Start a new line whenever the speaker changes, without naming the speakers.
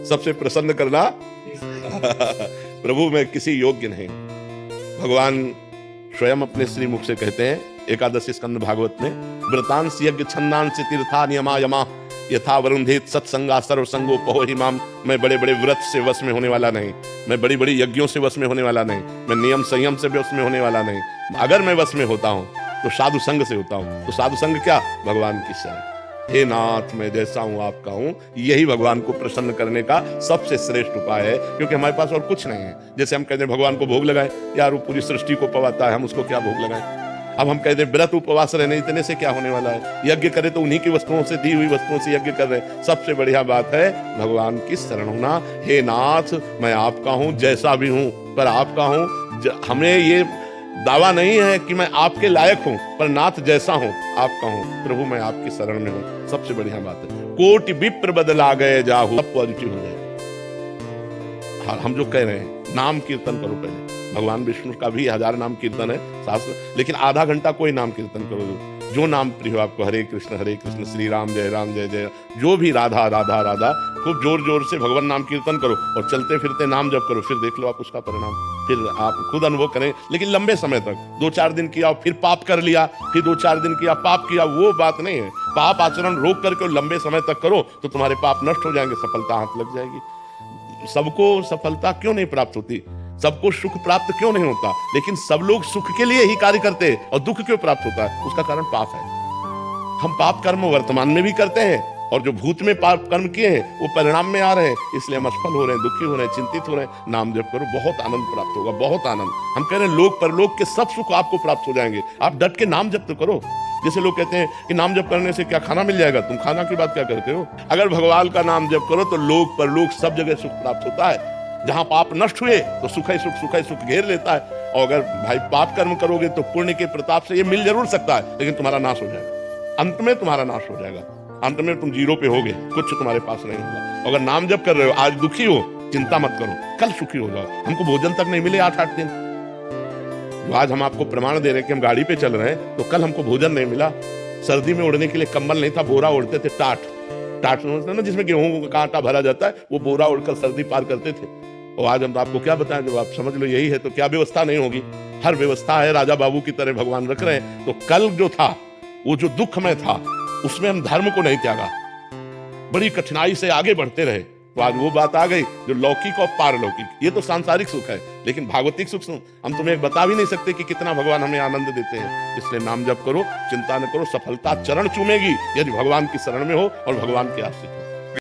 सबसे प्रसन्न करना प्रभु मैं किसी योग्य नहीं। भगवान स्वयं अपने श्रीमुख से कहते हैं एकादशी स्कंद भागवत में, व्रतांश यज्ञ छंदांश तीर्था नियमा यमा यथा वरुंधेत सत्संगा सर्वसंगो पहो हिमाम। मैं बड़े बड़े व्रत से वश में होने वाला नहीं, मैं बड़ी बड़ी यज्ञों से वश में होने वाला नहीं, मैं नियम संयम से वश में होने वाला नहीं। अगर मैं वश में होता हूं तो साधु संग से होता हूं। तो साधु संग क्या? भगवान की शरण। हे नाथ मैं जैसा हूं आपका हूं। यही भगवान को प्रसन्न करने का सबसे श्रेष्ठ उपाय है, क्योंकि हमारे पास और कुछ नहीं है। जैसे हम कहते हैं भगवान को भोग लगाए, यार वो पूरी सृष्टि को पवाता है, हम उसको क्या भोग लगाए। अब हम कहते हैं व्रत उपवास रहने, इतने से क्या होने वाला है। यज्ञ करे तो उन्हीं की वस्तुओं से, दी हुई वस्तुओं से यज्ञ कर रहे हैं। सबसे बढ़िया बात है भगवान की शरण होना। हे नाथ मैं आपका हूं, जैसा भी हूं पर आपका हूं। हमें ये दावा नहीं है कि मैं आपके लायक हूं, पर नाथ जैसा हूं आपका हूं। प्रभु मैं आपकी शरण में हूं, सबसे बढ़िया बात है। कोटि विप्र बदला गए जाहु, सब पॉजिटिव हो जाए। हाँ, हम जो कह रहे हैं नाम कीर्तन करो पहले। भगवान विष्णु का भी 1000 नाम कीर्तन है शास्त्र, लेकिन आधा घंटा कोई नाम कीर्तन करो जो नाम प्रिय हो आपको। हरे कृष्ण श्री राम जय जय, जो भी राधा राधा राधा, खूब जोर जोर से भगवान नाम कीर्तन करो और चलते फिरते नाम जप करो। फिर देख लो आप उसका परिणाम, फिर आप खुद अनुभव करें। लेकिन लंबे समय तक 2-4 दिन किया फिर पाप कर लिया, फिर 2-4 दिन किया पाप किया, वो बात नहीं है। पाप आचरण रोक करके लंबे समय तक करो तो तुम्हारे पाप नष्ट हो जाएंगे, सफलता हाथ लग जाएगी। सबको सफलता क्यों नहीं प्राप्त होती, सबको सुख प्राप्त क्यों नहीं होता, लेकिन सब लोग सुख के लिए ही कार्य करते हैं और दुख क्यों प्राप्त होता है? उसका कारण पाप है। हम पाप कर्म वर्तमान में भी करते हैं और जो भूत में पाप कर्म किए हैं वो परिणाम में आ रहे हैं, इसलिए हम असफल हो रहे हैं, दुखी हो रहे हैं, चिंतित हो रहे हैं। नाम जप करो, बहुत आनंद प्राप्त होगा, बहुत आनंद। हम कह रहे हैं लोक परलोक के सब सुख आपको प्राप्त हो जाएंगे। आप डट के नाम जप तो करो। जैसे लोग कहते हैं कि नाम जप करने से क्या खाना मिल जाएगा, तुम खाना की बात क्या करते हो? अगर भगवान का नाम जप करो तो लोक परलोक सब जगह सुख प्राप्त होता है। जहां पाप नष्ट हुए तो सुख ही सुख घेर लेता है। और अगर भाई पाप कर्म करोगे तो पुण्य के प्रताप से ये मिल जरूर सकता है, लेकिन तुम्हारा नाश हो जाएगा। अंत में तुम्हारा नाश हो जाएगा, अंत में तुम जीरो पे होगे, कुछ तुम्हारे पास नहीं होगा। अगर नाम जप कर रहे हो, आज दुखी हो, चिंता मत करो, कल सुखी हो जाओ। हमको भोजन तक नहीं मिले 8-8 दिन, आज हम आपको प्रमाण दे रहे हैं कि हम गाड़ी पे चल रहे हैं, तो कल हमको भोजन नहीं मिला। सर्दी में ओढ़ने के लिए कंबल नहीं था, बोरा ओढ़ते थे, टाट ना जिसमें गेहूं का आटा भरा जाता है, वो बोरा ओढ़कर सर्दी पार करते थे। और आज हम आपको क्या बताएं, जब आप समझ लो यही है तो क्या व्यवस्था नहीं होगी। हर व्यवस्था है, राजा बाबू की तरह भगवान रख रहे हैं। तो कल जो था वो जो दुख में था उसमें हम धर्म को नहीं त्यागा, बड़ी कठिनाई से आगे बढ़ते रहे। तो आज वो बात आ गई जो लौकिक और पारलौकिक, ये तो सांसारिक सुख है, लेकिन भागवतिक सुख हम तुम्हें बता भी नहीं सकते कि कितना भगवान हमें आनंद देते हैं। इसलिए नाम जप करो, चिंता न करो, सफलता चरण चूमेगी यदि भगवान की शरण में हो और भगवान के आश्रित हो।